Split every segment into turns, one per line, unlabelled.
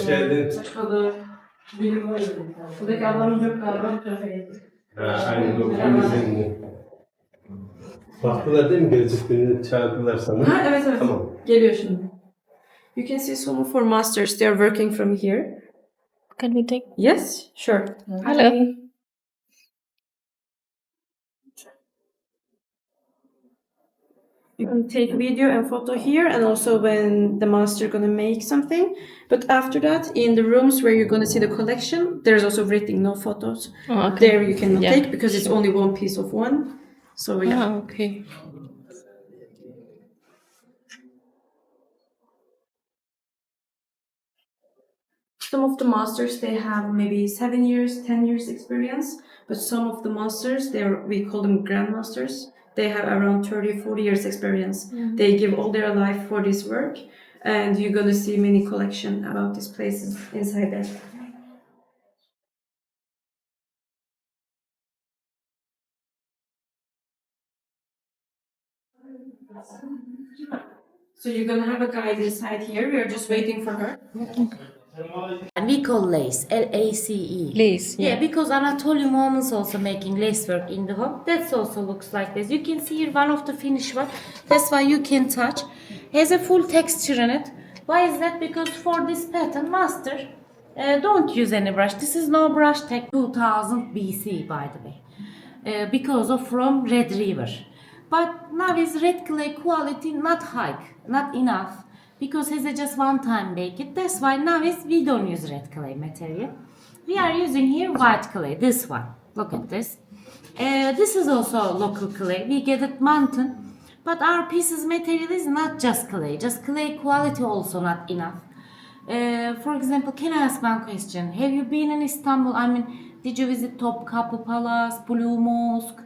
geldin.
Hoş bulduk. Buradaki ablamız yok galiba.
Aynen o seninle. Baktılar değil mi gerçekten çağırdılar sana?
Ha evet evet.
Tamam.
Geliyor şimdi. You can see some for masters. They are working from here.
Can we take?
Yes, sure.
Hello.
You can take video and photo here, and also when the master gonna make something. But after that, in the rooms where you're gonna see the collection, there's also everything, no photos.
Oh, okay.
There you cannot
Yeah.
take because it's only one piece of one. So yeah.
Ah, okay.
Some of the masters they have maybe 7 years, 10 years experience, but some of the masters we call them grandmasters. They have around 30, 40 years experience. They give all their life for this work, and you're gonna see many collection about these places inside there. So you're gonna have a guide inside here. We are just waiting for her.
And we call lace, L-A-C-E.
Lace, yeah.
Because Anatolian women also making lace work in the home. That also looks like this. You can see here one of the finished one. That's why you can touch. Has a full texture in it. Why is that? Because for this pattern, master, don't use any brush. This is no brush tech 2000 BC, by the way. Because of from Red River. But now is red clay quality not high, not enough. Because it's just one time bake it. That's why now is we don't use red clay material. We are using here white clay, this one. Look at this. This is also local clay. We get it mountain. But our pieces material is not just clay quality also not enough. For example, can I ask one question? Have you been in Istanbul? I mean, did you visit Topkapı Palace, Blue Mosque,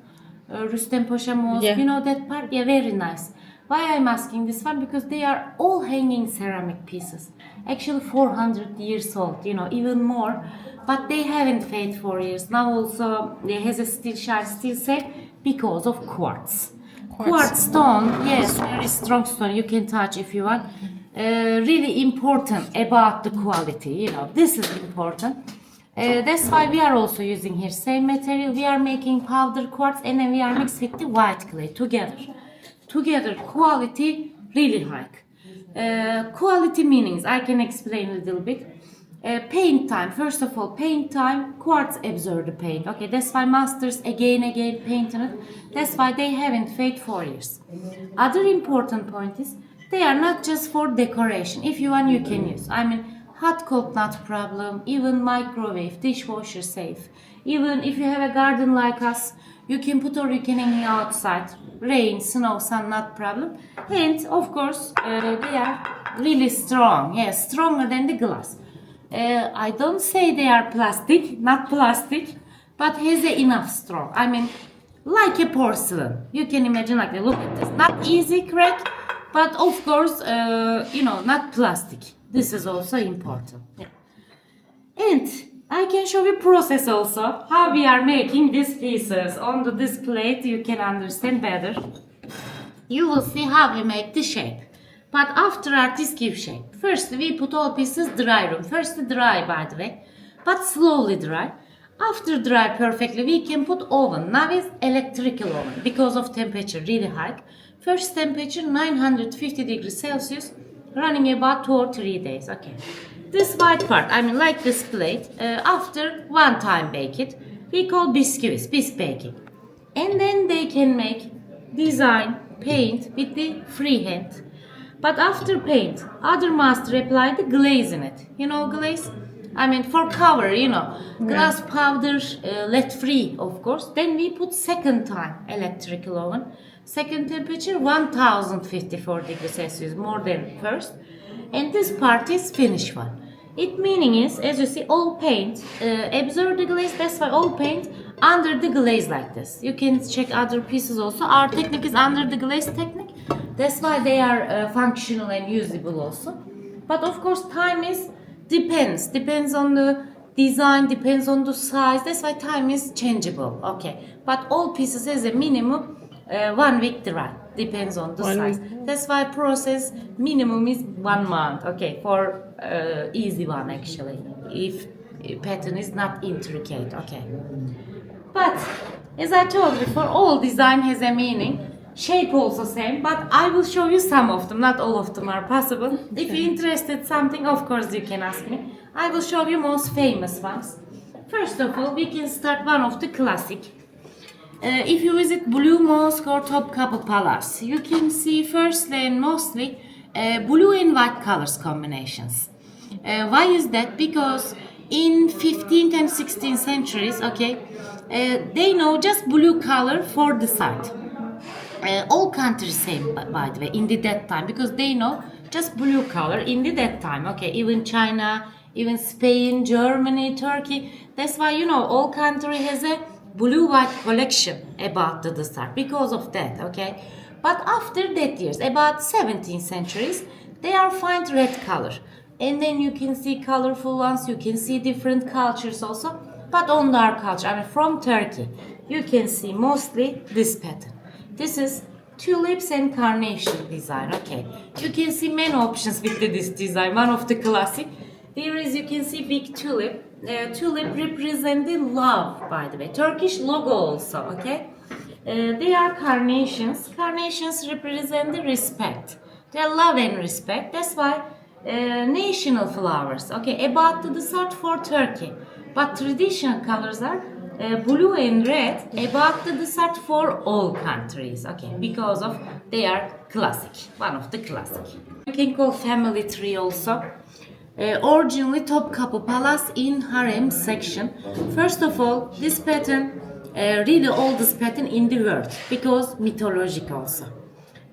Rüstem Paşa Mosque?
Yeah.
You know that part? Yeah, very nice. Why I'm asking this one? Because they are all hanging ceramic pieces. Actually 400 years old, you know, even more. But they haven't faded for years. Now also it has a still shine, still safe because of quartz. Quartz stone, yes, very strong stone. You can touch if you want. Really important about the quality, you know, this is important. That's why we are also using here same material. We are making powder quartz and then we are mixing with the white clay together. Together, quality really high. Quality meanings, I can explain a little bit. Paint time, first of all, paint time, quartz absorb the paint. Okay, that's why masters again paint on it. That's why they haven't faded for years. Other important point is, they are not just for decoration. If you want, you can use. I mean, hot cold not problem, even microwave, dishwasher safe. Even if you have a garden like us, you can put or you can hang outside. Rain, snow, sun, not problem. And of course, they are really strong. Yes, stronger than the glass. I don't say they are plastic, not plastic, but has enough strong. I mean, like a porcelain. You can imagine like look at this. Not easy crack, but of course, you know, not plastic. This is also important. Yeah. And I can show you process also, how we are making these pieces. On this plate you can understand better. You will see how we make the shape. But after artists give shape. First we put all pieces dry room. First dry by the way, but slowly dry. After dry perfectly we can put oven. Now is electrical oven because of temperature really high. First temperature 950 degrees Celsius, running about 2 or 3 days. Okay. This white part, I mean like this plate, after one time bake it, we call biscuits, bisque baking. And then they can make design, paint with the free hand. But after paint, other master apply the glaze in it. You know glaze? I mean for cover, you know, glass powder, lead free of course. Then we put second time electrical oven. Second temperature 1054 degrees Celsius, more than first. And this part is finished one. It meaning is, as you see, all paint absorb the glaze. That's why all paint under the glaze like this. You can check other pieces also. Our technique is under the glaze technique. That's why they are functional and usable also. But of course, time is depends on the design, depends on the size. That's why time is changeable. Okay, but all pieces has a minimum 1 week dry. Depends on the
1
size.
week.
That's why process minimum is 1 month. Okay, for easy one actually. If pattern is not intricate. Okay. But as I told before, all design has a meaning. Shape also same, but I will show you some of them. Not all of them are possible. If you're interested something, of course you can ask me. I will show you most famous ones. First of all, we can start one of the classic. If you visit Blue Mosque or Topkapı Palace, you can see firstly and mostly blue and white colors combinations. Why is that? Because in 15th and 16th centuries, okay, they know just blue color for the site. All countries same by the way in that time, because they know just blue color in that time. Okay, even China, even Spain, Germany, Turkey. That's why all country has a blue white collection about the dessert because of that. Okay, but after that years, about 17th centuries, they are find red color, and then you can see colorful ones. You can see different cultures also, but on our culture, I mean from Turkey, you can see mostly this pattern. This is tulips and carnation design. Okay, you can see many options with this design. One of the classic. Here is you can see big tulip. Tulip represent the love, by the way. Turkish logo also. Okay, they are carnations. Carnations represent the respect. They are love and respect. That's why national flowers. Okay, about the dessert for Turkey, but traditional colors are blue and red about the dessert for all countries. Okay, because of they are classic, one of the classic. You can call family tree also. Originally Topkapı Palace in harem section. First of all, this pattern really oldest pattern in the world because mythologic also.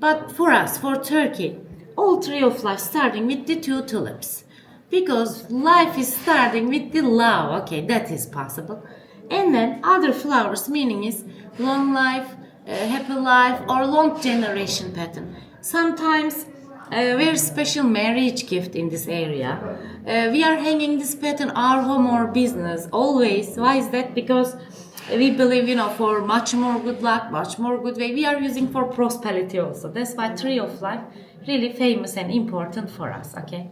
But for us, for Turkey, all tree of life starting with the two tulips, because life is starting with the love. Okay, that is possible. And then other flowers meaning is long life, happy life, or long generation pattern. Sometimes a very special marriage gift in this area. We are hanging this pattern our home or business always. Why is that? Because we believe for much more good luck, much more good way. We are using for prosperity also. That's why tree of life really famous and important for us. Okay,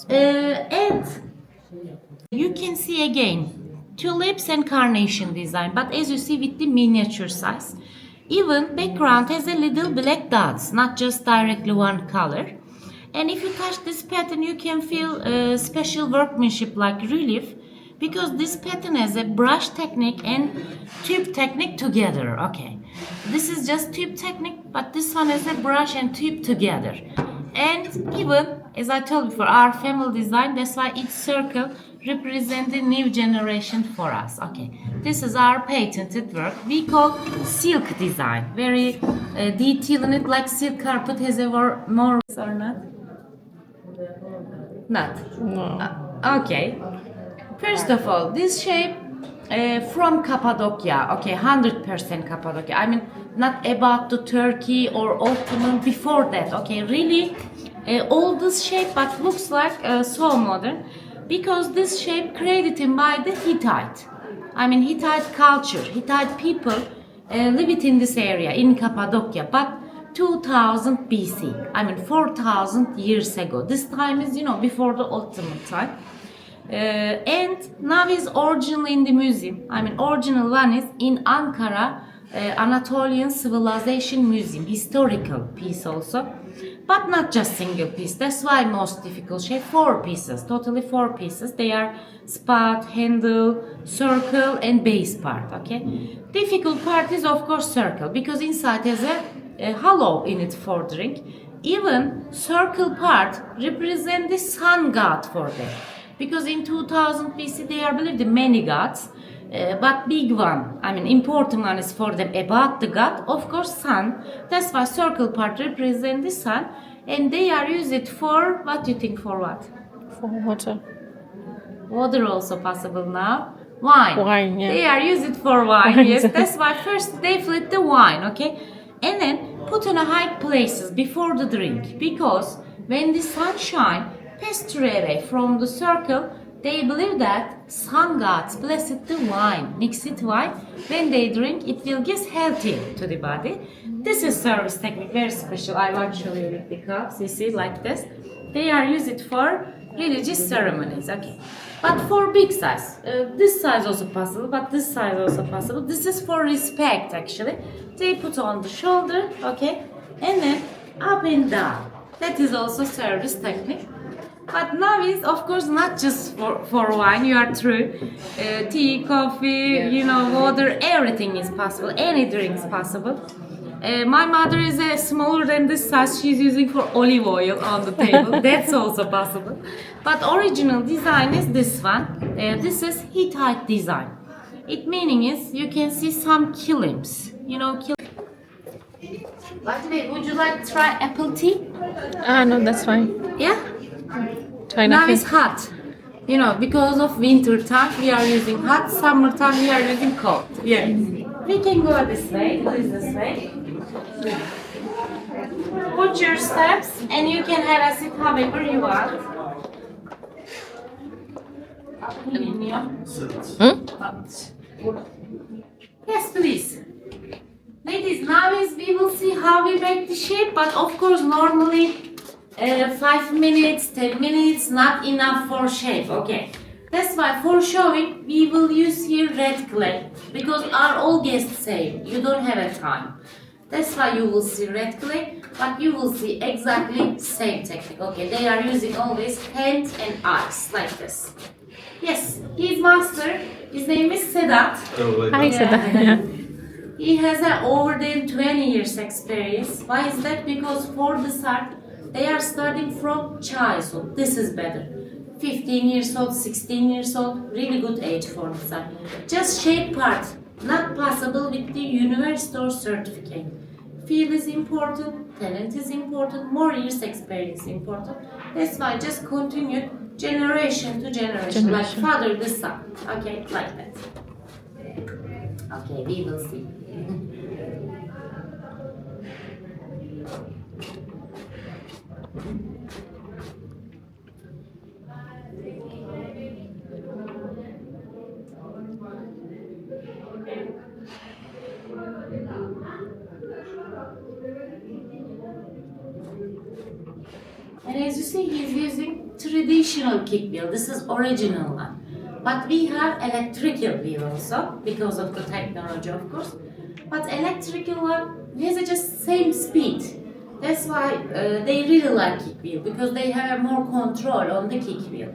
and you can see again tulips and carnation design, but as you see with the miniature size, even background has a little black dots, not just directly one color. And if you touch this pattern, you can feel special workmanship like relief, because this pattern has a brush technique and tube technique together. Okay, this is just tube technique, but this one is a brush and tube together. And even as I told before, our family design, that's why each circle represent the new generation for us. Okay, this is our patented work. We call silk design. Very detailed in it, like silk carpet has a more or not? Not.
No.
Okay. First of all, this shape from Cappadocia. Okay, 100% Cappadocia. I mean, not about the Turkey or Ottoman before that. Okay, really oldest shape, but looks like so modern. Because this shape created by the Hittite. I mean Hittite culture, Hittite people live it in this area, in Cappadocia, but 2000 BC. I mean 4000 years ago. This time is, before the Ottoman time. And now is originally in the museum. I mean original one is in Ankara, Anatolian Civilization Museum, historical piece also. But not just single piece. That's why most difficult shape, 4 pieces, totally 4 pieces. They are spot, handle, circle, and base part. Okay. Difficult part is of course circle, because inside has a hollow in it for drink. Even circle part represent the sun god for them, because in 2000 BC they are believed many gods. But big one, I mean important one is for them about the god, of course sun. That's why circle part represent the sun, and they are used it for, what do you think, for what?
For water.
Water also possible now. Wine.
Wine, yeah.
They are used it for wine,
Wine.
yes. That's why first they flip the wine, okay? And then put on a high places before the drink, because when the sun shine pass through away from the circle, They believe that sun gods blessed the wine, mixed wine. When they drink, it will give healthy to the body. This is service technique, very special. I want to show you with the cups. You see, like this. They are used for religious ceremonies. Okay, but for big size, this size also possible, but this size also possible. This is for respect actually. They put on the shoulder, okay, and then up and down. That is also service technique. But now is of course not just for wine, you are true. Tea, coffee, you know, water, everything is possible. Any drink is possible. My mother is smaller than this size. She's using for olive oil on the table. That's also possible. But original design is this one. This is Hittite design. It meaning is you can see some kilims. You know, By the way, would you like to try apple tea?
No, that's fine.
Yeah?
Try
Now
nothing.
it's hot. You know, because of winter time we are using hot, summer time we are using cold. Yes. We can go this way, please this way. Put your steps and you can have a seat however you want. Yes, please. Ladies, now is we will see how we make the shape, but of course normally 5 minutes, 10 minutes, not enough for shape, okay. That's why for showing, we will use here red clay, because our all guests say, you don't have a time. That's why you will see red clay, but you will see exactly same technique, okay. They are using always hands and eyes, like this. Yes, his master, his name is Sedat.
Hi, Sada. Yeah.
He has over than 20 years experience. Why is that? Because for the start, they are starting from childhood. This is better. 15 years old, 16 years old, really good age for the start. Just shape part, not possible with the university or certificate. Field is important, talent is important, more years experience important. That's why just continue generation to generation. Like father to son. Okay, like that. Okay, we will see. And as you see, he's using traditional kick wheel. This is original one. But we have electrical wheel also, because of the technology, of course. But electrical one has just same speed. That's why they really like kick wheel, because they have more control on the kick wheel.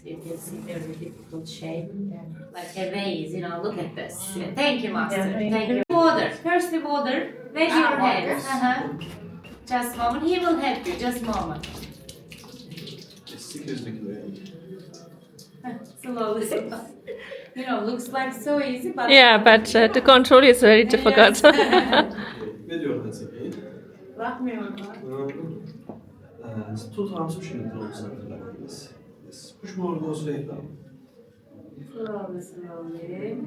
You can see very difficult shape, like a vase, you know, look at this. Yeah, thank you, master. Thank you. Water, firstly water, wet your hands. Just a moment, he will help you, just a moment. Slowly, slowly. You know, looks like so easy, but...
Yeah, but to control is very difficult.
Ne diyor Hasebi?
Bakmıyorum.
Tu times pushing the clothes like this. Yes. Push more goes straight down.
Slowly, slowly.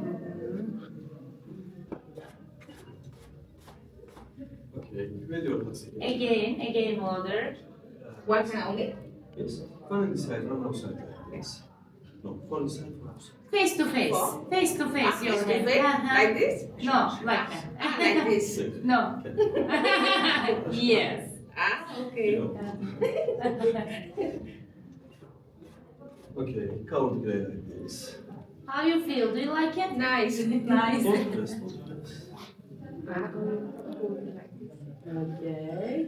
Okay. Ne diyor Hasebi?
Again water.
One hand only?
Yes. One on the side, one outside. Yes. No, one inside, one outside.
Face to face.
Four.
Face to face, your
Face to
hand.
face? Like this?
No, like that.
Like this?
No. Yes.
Okay.
Okay, cover the gray like this.
How you feel? Do you like it?
Nice.
Nice.
Both dress, both dress.
Okay.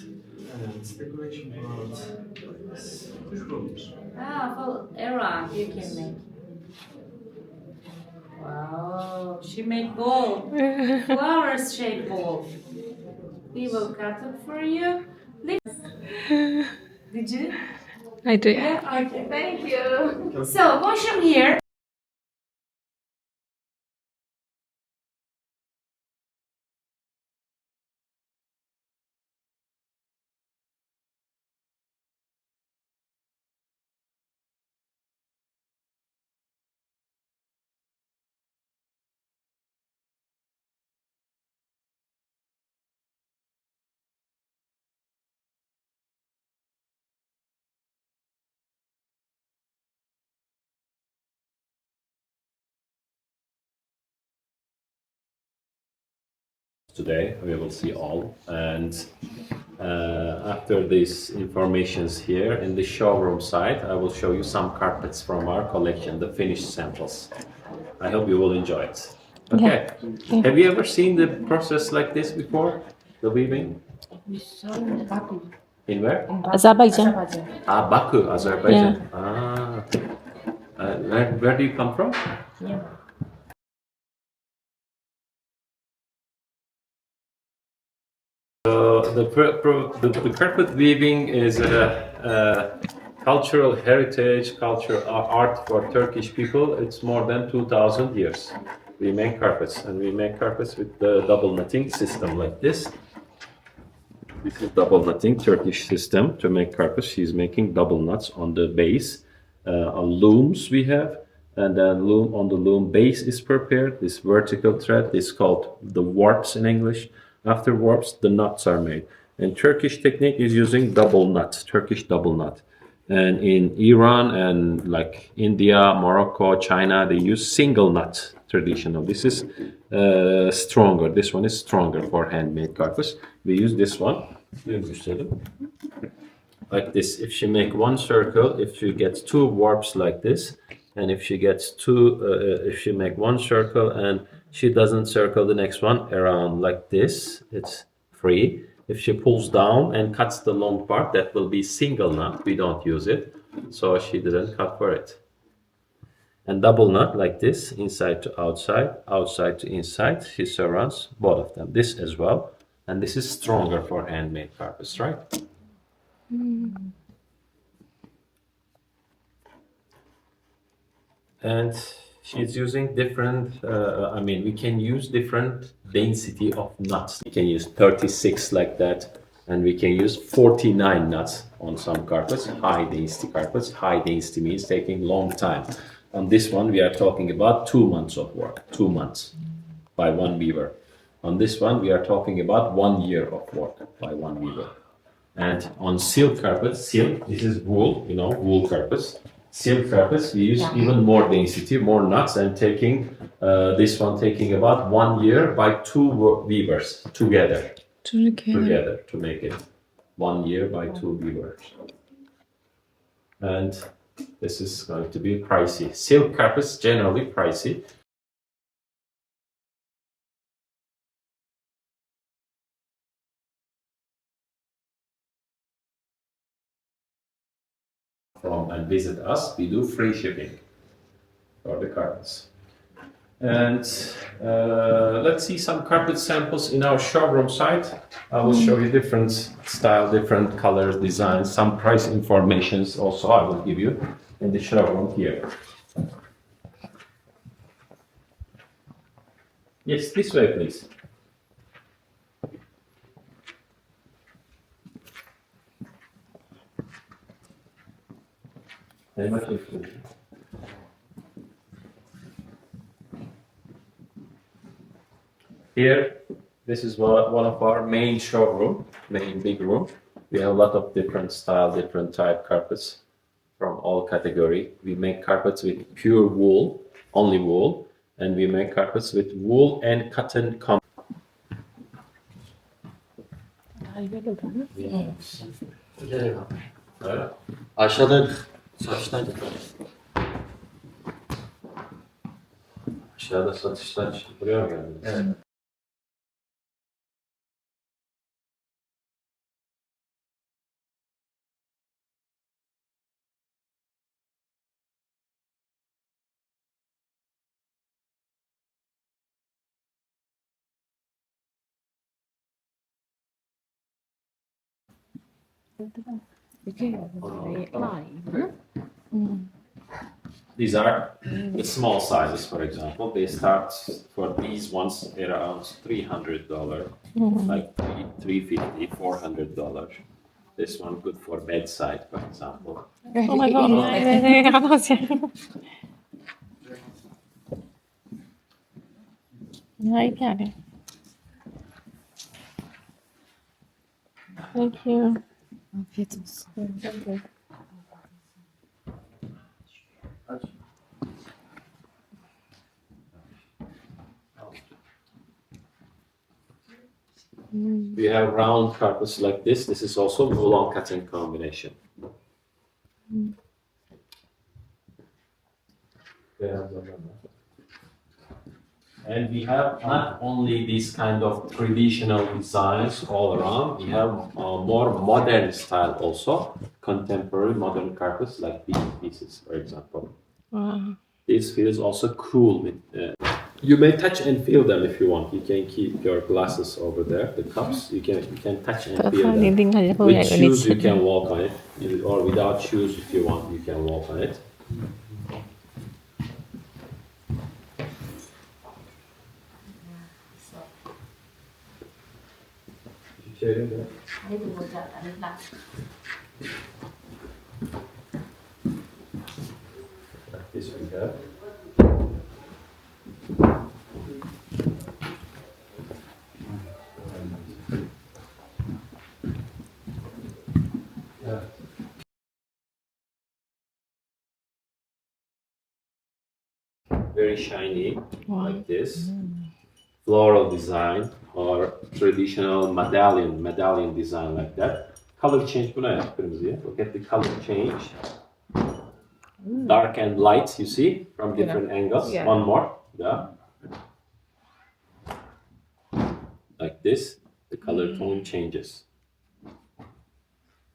And it's decoration part like this. Mushrooms.
Ah, for around you can make. Wow, she made bowl. Flowers shaped bowl. We will cut it for you. Did you?
I do.
Yeah, okay, thank you. So, wash them here.
Today we will see all, and after these informations here in the showroom side, I will show you some carpets from our collection, the finished samples. I hope you will enjoy it. Okay.
Yeah.
Have you ever seen the process like this before, the weaving? In where?
Azerbaijan.
Ah, Baku, Azerbaijan. Ah. Where do you come from? The carpet weaving is a cultural heritage, cultural art for Turkish people. It's more than 2,000 years. We make carpets, and we make carpets with the double knitting system like this. This is double knitting Turkish system to make carpets. She's making double knots on the base. On looms we have, and then loom on the loom base is prepared. This vertical thread is called the warps in English. After warps, the knots are made. And Turkish technique is using double knot, Turkish double knot. And in Iran and like India, Morocco, China, they use single knot traditional. This is stronger. This one is stronger for handmade carpets. We use this one. Like this. If she make one circle, if she gets two warps like this, and if she gets if she make one circle and she doesn't circle the next one around like this, it's free. If she pulls down and cuts the long part, that will be single knot. We don't use it, so she didn't cut for it. And double knot like this, inside to outside, outside to inside. She surrounds both of them. This as well, and this is stronger for handmade carpets, right? And she's using different, we can use different density of nuts. We can use 36 like that, and we can use 49 nuts on some carpets, high density carpets. High density means taking long time. On this one, we are talking about 2 months of work, 2 months by one weaver. On this one, we are talking about 1 year of work by one weaver. And on silk carpets, this is wool, wool carpets. Silk carpets, we use even more density, more knots, and this one taking about 1 year by two weavers together to make it. 1 year by two weavers. And this is going to be pricey. Silk carpets generally pricey. And visit us, we do free shipping for the carpets. And let's see some carpet samples in our showroom site. I will show you different style, different colors, designs, some price informations also I will give you in the showroom here. Yes, this way please. Very much appreciated. Here, this is one of our main showroom, main big room. We have a lot of different style, different type carpets from all category. We make carpets with pure wool, only wool, and we make carpets with wool and cotton
Aşağıda saçtan
Aşağıda satışlar buraya mı geldiniz?
Evet.
These are the small sizes, for example. They start for these ones around $300, like $350, $400. This one good for bedside, for example.
Oh my god, này, Cappadocia. Ngay cả này. Thank you.
We have round carpets like this. This is also wool cotton combination. And we have not only these kind of traditional designs all around, we have more modern style also, contemporary modern carpets like these pieces, for example.
Wow.
This feels also cool. You may touch and feel them if you want. You can keep your glasses over there, the cups. You can touch and feel them.
Jริงๆเขาจะพูดใหญ่
With
กว่านี้
shoes, you can walk on it, or without shoes, if you want, you can walk on it. Like this we have. Very shiny, like this. Floral design or traditional medallion design like that. Color change buna yap kırmızıya. Look at the color change. Dark and light, you see, from different angles.
Yeah.
One more. Yeah. Like this, the color tone changes.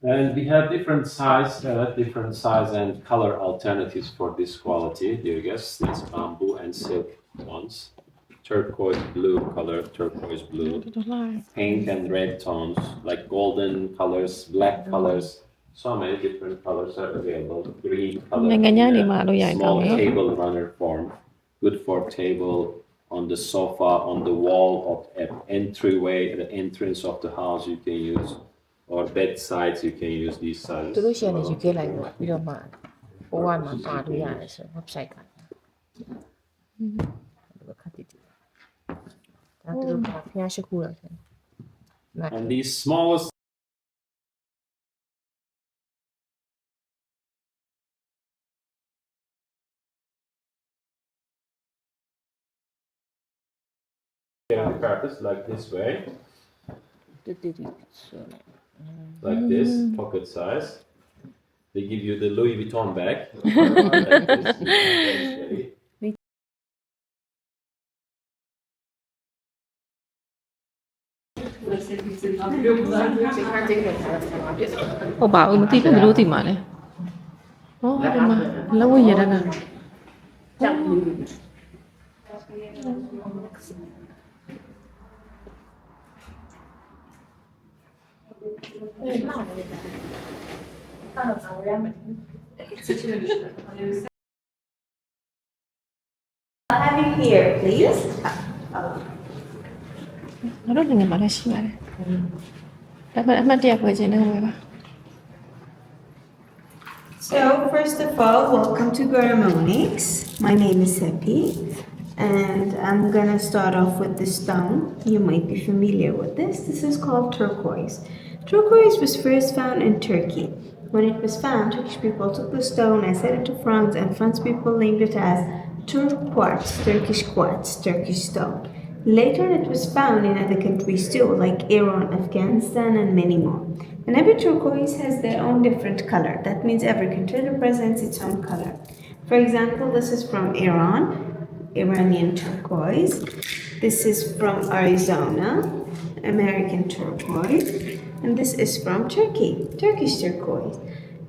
And we have different size and color alternatives for this quality, dear guests. These bamboo and silk ones. Turquoise blue color, turquoise blue. Pink and red tones, like golden colors, black colors. So many different colors are available. Green color,
Ganyan di maalo yan
small
ikaw, no?
table runner form. Good for table, on the sofa, on the wall of an entryway, the entrance of the house you can use. Or bedsides, you can use these sizes.
သူတို့ရှယ်နေယူခဲ့လိုက်တော့ပြီးတော့မှဟိုကမှပါလို့ရတယ်ဆို website ကဘယ်ခါတည်တယ်ဒါသူတို့ကဖျားရှိခုတော့တယ်
And these smallest carpets like this way,
တူတူတူဆိုနေ
like this, pocket size. They give you the Louis Vuitton bag. Like this. Very
ဟုတ်ပါဘူးမသိဘူးဘယ်လိုသိမှာလဲဟောဒီမှာလောက်ဝရတနာ
ကြောက်ဘူး
Have you here, please?
ငါတို့နိုင်ငံမှာလည်းရှိပါတယ်ဒါပေမဲ့အမှတ်တရဖွဲ့ခြင်းနဲ့ဝယ်ပါ
So, first of all, welcome to Onyx. My name is Seppi, and I'm gonna start off with the stone. You might be familiar with this. This is called turquoise. Turquoise was first found in Turkey. When it was found, Turkish people took the stone and set it to France, and French people named it as quartz, Turkish stone. Later, it was found in other countries too, like Iran, Afghanistan, and many more. And every turquoise has their own different color. That means every country represents its own color. For example, this is from Iran, Iranian turquoise. This is from Arizona, American turquoise. And this is from Turkey, Turkish turquoise.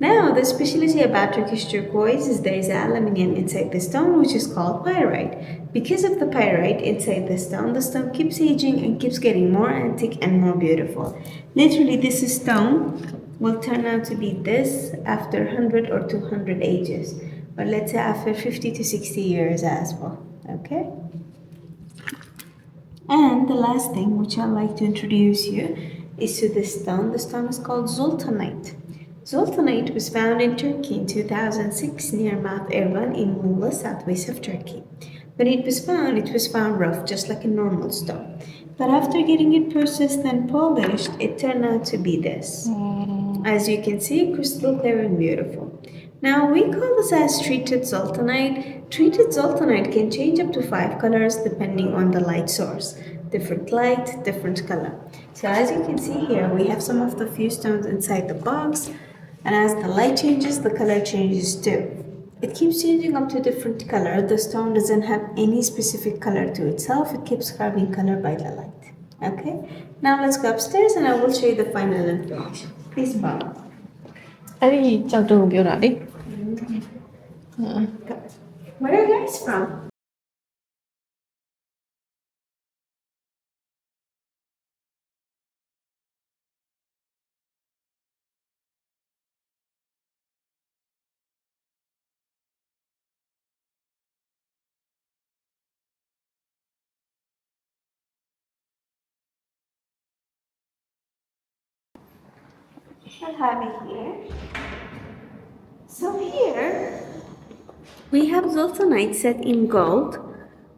Now, the specialty about Turkish turquoise is there is aluminium inside the stone, which is called pyrite. Because of the pyrite inside the stone keeps aging and keeps getting more antique and more beautiful. Literally, this is stone will turn out to be this after 100 or 200 ages, or let's say after 50 to 60 years as well. Okay? And the last thing which I'd like to introduce you is to this stone. The stone is called Zoltanite. Zoltanite was found in Turkey in 2006 near Mount Ervan in Muğla, southwest of Turkey. When it was found rough, just like a normal stone. But after getting it processed and polished, it turned out to be this. As you can see, crystal clear and beautiful. Now we call this as treated zoltanite. Treated zoltanite can change up to 5 colors depending on the light source. Different light, different color. So as you can see here, we have some of the few stones inside the box, and as the light changes, the color changes too. It keeps changing up to different color. The stone doesn't have any specific color to itself. It keeps carving color by the light. Okay? Now let's go upstairs and I will show you the final information. Please follow.
အဲ့ဒီကြောက်တုံးကိုပြောတာလေ
Where are you guys from? I have it here. So here we have zoltanite set in gold.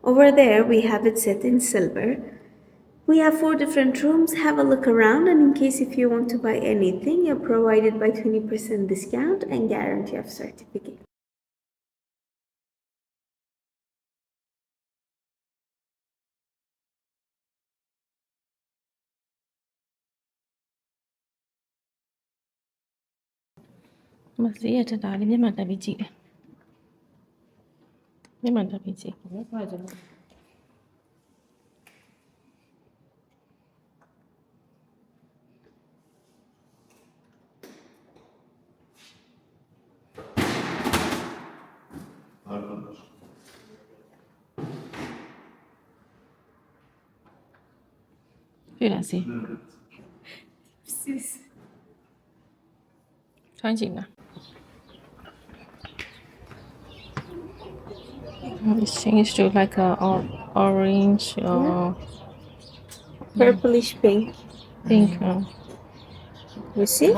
Over there we have it set in silver. We have 4 different rooms. Have a look around, and in case if you want to buy anything, you're provided by 20% discount and guarantee of certificate.
။မစီးရထတာလေးမျက်မှန်တက်ပြီးကြည့်တယ်။မျက်မှန်တက်ပြီးကြည့် တွေ့လားစီထွန်းကြည့်လား It's changed to like a orange or
Purplish pink.
pink.
You see?